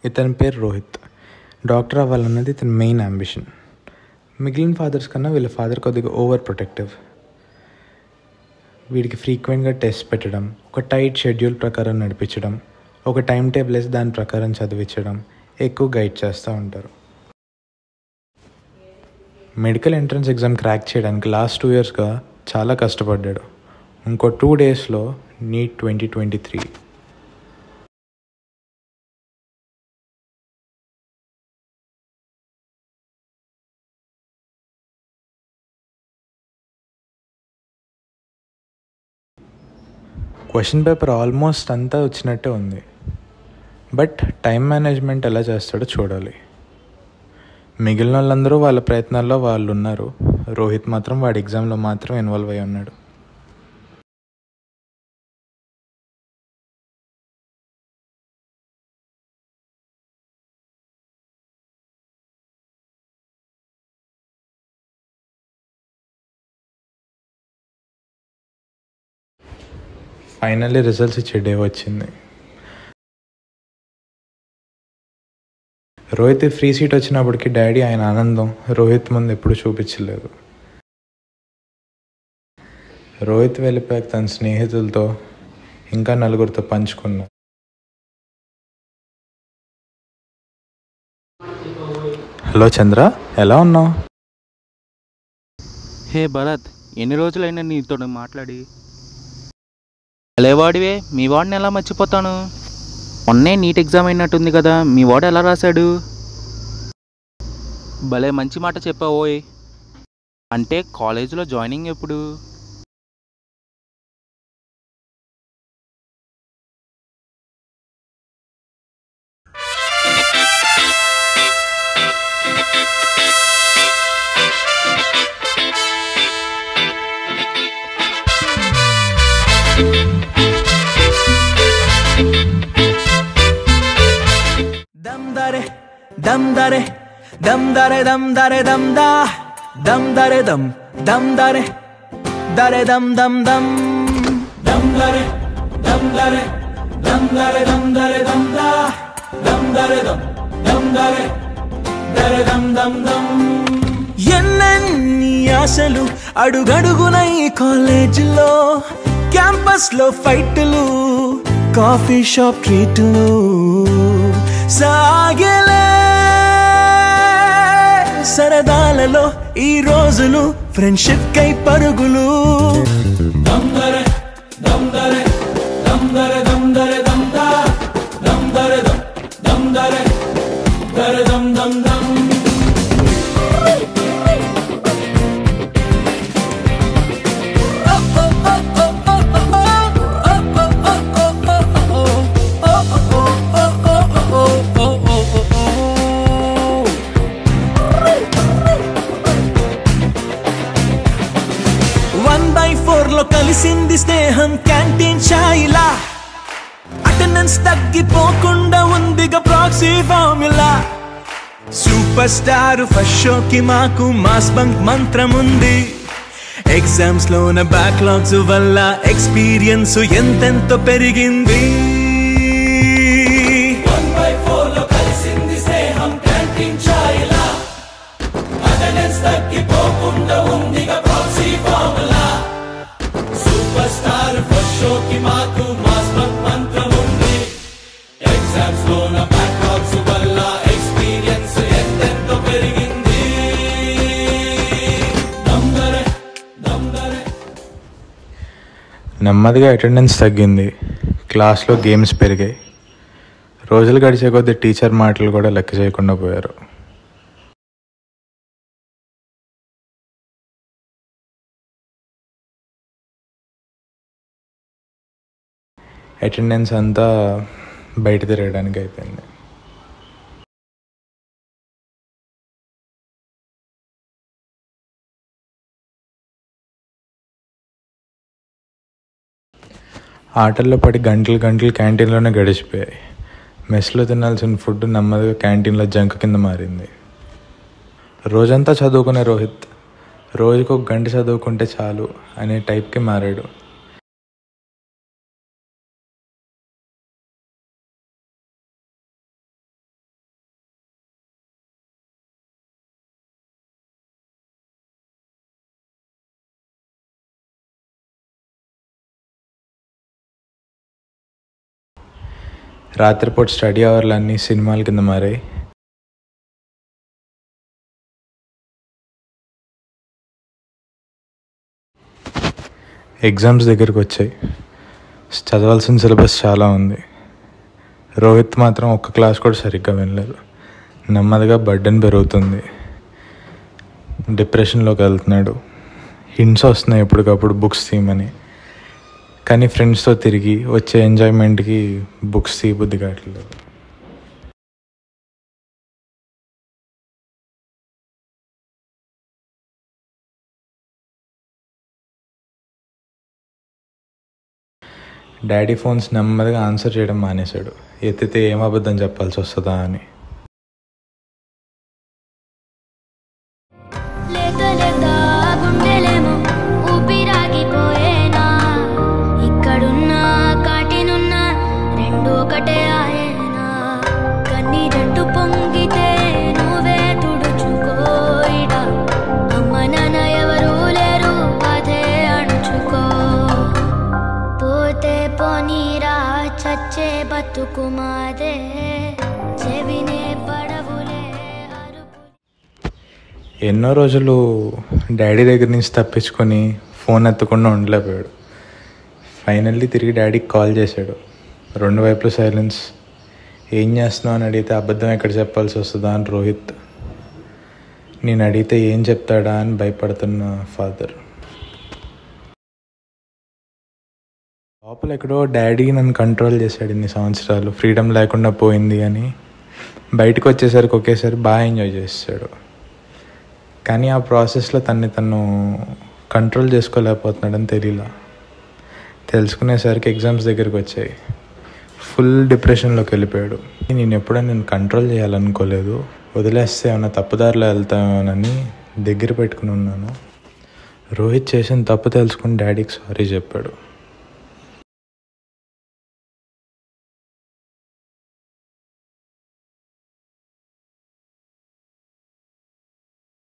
ఇతని పేరు రోహిత్. డాక్టర్ అవ్వాలన్నది ఇతని మెయిన్ అంబిషన్. మిగిలిన ఫాదర్స్ కన్నా వీళ్ళ ఫాదర్ కొద్దిగా ఓవర్ ప్రొటెక్టివ్. వీడికి ఫ్రీక్వెంట్గా టెస్ట్ పెట్టడం, ఒక టైట్ షెడ్యూల్ ప్రకారం నడిపించడం, ఒక టైం టేబుల్ వేసి దాని ప్రకారం చదివించడం, ఎక్కువ గైడ్ చేస్తూ ఉంటారు. మెడికల్ ఎంట్రన్స్ ఎగ్జామ్ క్రాక్ చేయడానికి లాస్ట్ 2 yearsగా చాలా కష్టపడ్డాడు. ఇంకో 2 daysలో నీట్ 2023. క్వశ్చన్ పేపర్ ఆల్మోస్ట్ అంతా వచ్చినట్టే ఉంది. బట్ టైం మేనేజ్మెంట్ ఎలా చేస్తాడో చూడాలి. మిగిలిన వాళ్ళందరూ వాళ్ళ ప్రయత్నాల్లో వాళ్ళు ఉన్నారు. రోహిత్ మాత్రం వాడి ఎగ్జామ్లో మాత్రం ఇన్వాల్వ్ అయి ఉన్నాడు. ఫైనల్లీ రిజల్ట్స్ ఇచ్చే డే వచ్చింది. రోహిత్ ఫ్రీ సీట్ వచ్చినప్పటికీ డాడీ ఆయన ఆనందం రోహిత్ ముందు ఎప్పుడు చూపించలేదు. రోహిత్ వెళ్ళిపోయాక తన స్నేహితులతో ఇంకా 4 పంచుకున్నా. హలో చంద్ర, ఎలా ఉన్నావు? హే భరత్, ఎన్ని రోజులైనా నీతో మాట్లాడి. లేవాడివే, మీ వాడిని ఎలా మర్చిపోతాను? మొన్నే నీట్ ఎగ్జామ్ అయినట్టుంది కదా, మీ వాడు ఎలా రాశాడు? భలే మంచి మాట చెప్పావోయ్. అంటే కాలేజీలో జాయినింగ్ ఎప్పుడు? dum dare dum dare dum dare dum da dum dare dum dare dum dum dum dum dare dum dare dum dare dum dare dum da dum dare dum dare dum dum dum. ఎన్నెన్ని ఆశలు అడుగడుగున ఈ కాలేజీలో, క్యాంపస్లో ఫైట్లు, coffee shop ట్రీట్లు సాగలే. సరదాలలో ఈ రోజులు friendship కై పరుగులు. దమ్ దరే దమ్ దరే దమ్ దరే దమ్ దరే దమ్ దా దమ్ దరే దమ్ దరే దరే దమ్ దమ్ దమ్. కలిసింది స్నేహం క్యాంటీన్ ఛాయిలా, అటెండెన్స్ తగ్గిపోకుండా ఉందిగా proxy formula. Super star first షోకి మాకు మాస్ బంక్ మంత్రం ఉంది. ఎగ్జామ్స్ లోన బ్యాక్లాగ్స్ వల్ల ఎక్స్పీరియన్స్ ఎంతెంతో పెరిగింది. 1/4 లో కలిసింది స్నేహం క్యాంటీన్ ఛాయిలా, అటెండెన్స్ తగ్గిపోకుండా ఉందిగా proxy formula. Super star first షోకి మాకు మాస్ బంక్ మంత్రం ఉంది. ఎగ్జామ్స్ లోన బ్యాక్లాగ్స్ వల్ల ఎక్స్పీరియన్స్ ఎంతెంతో పెరిగింది. నెమ్మదిగా అటెండెన్స్ తగ్గింది, క్లాస్లో గేమ్స్ పెరిగాయి. రోజులు గడిచే కొద్దీ టీచర్ మాటలు కూడా లెక్క చేయకుండా పోయారు. అటెండెన్స్ అంతా బయట తిరగడానికి అయిపోయింది. ఆటల్లో పడి గంటలు గంటలు క్యాంటీన్లోనే గడిచిపోయాయి. మెస్లో తినాల్సిన ఫుడ్ నెమ్మదిగా క్యాంటీన్లో జంక్ కింద మారింది. రోజంతా చదువుకునే రోహిత్ రోజుకు 1 గంట చదువుకుంటే చాలు అనే టైప్కి మారాడు. రాత్రిపూట స్టడీ అవర్లన్నీ సినిమాల కింద మారాయి. ఎగ్జామ్స్ దగ్గరికి వచ్చాయి. చదవాల్సిన సిలబస్ చాలా ఉంది. రోహిత్ మాత్రం ఒక్క క్లాస్ కూడా సరిగ్గా వినలేదు. నెమ్మదిగా బర్డెన్ పెరుగుతుంది. డిప్రెషన్లోకి వెళ్తున్నాడు. హింట్స్ వస్తున్నాయి ఎప్పటికప్పుడు బుక్స్ తీయమని. కానీ ఫ్రెండ్స్తో తిరిగి వచ్చే ఎంజాయ్మెంట్కి బుక్స్ తీయబుద్ధి కావట్లేదు. డాడీ ఫోన్స్ నెమ్మదిగా ఆన్సర్ చేయడం మానేశాడు. ఎత్తితే ఏం అబద్ధం చెప్పాల్సి వస్తుందా అని. ఎన్నో రోజులు డాడీ దగ్గర నుంచి తప్పించుకొని ఫోన్ ఎత్తకుండా ఉండలేకపోయాడు. ఫైనల్లీ తిరిగి డాడీకి కాల్ చేశాడు. 2 వైపులు సైలెన్స్. ఏం చేస్తున్నావు అని అడిగితే అబద్ధం ఎక్కడ చెప్పాల్సి వస్తుందా అని రోహిత్. నేను అడిగితే ఏం చెప్తాడా అని భయపడుతున్న ఫాదర్. లోపల ఎక్కడో డాడీ నన్ను కంట్రోల్ చేశాడు ఇన్ని సంవత్సరాలు, ఫ్రీడమ్ లేకుండా పోయింది అని. బయటకు వచ్చేసరికి ఒకేసారి బాగా ఎంజాయ్ చేస్తాడు. కానీ ఆ ప్రాసెస్లో తను కంట్రోల్ చేసుకోలేకపోతున్నాడని తెలియలా. తెలుసుకునేసరికి ఎగ్జామ్స్ దగ్గరికి వచ్చాయి. ఫుల్ డిప్రెషన్లోకి వెళ్ళిపోయాడు. నేను కంట్రోల్ చేయాలనుకోలేదు, వదిలేస్తే ఏమైనా తప్పుదారిలో వెళ్తామోనని దగ్గర పెట్టుకుని ఉన్నాను. రోహిత్ చేసిన తప్పు తెలుసుకుని డాడీకి సారీ చెప్పాడు.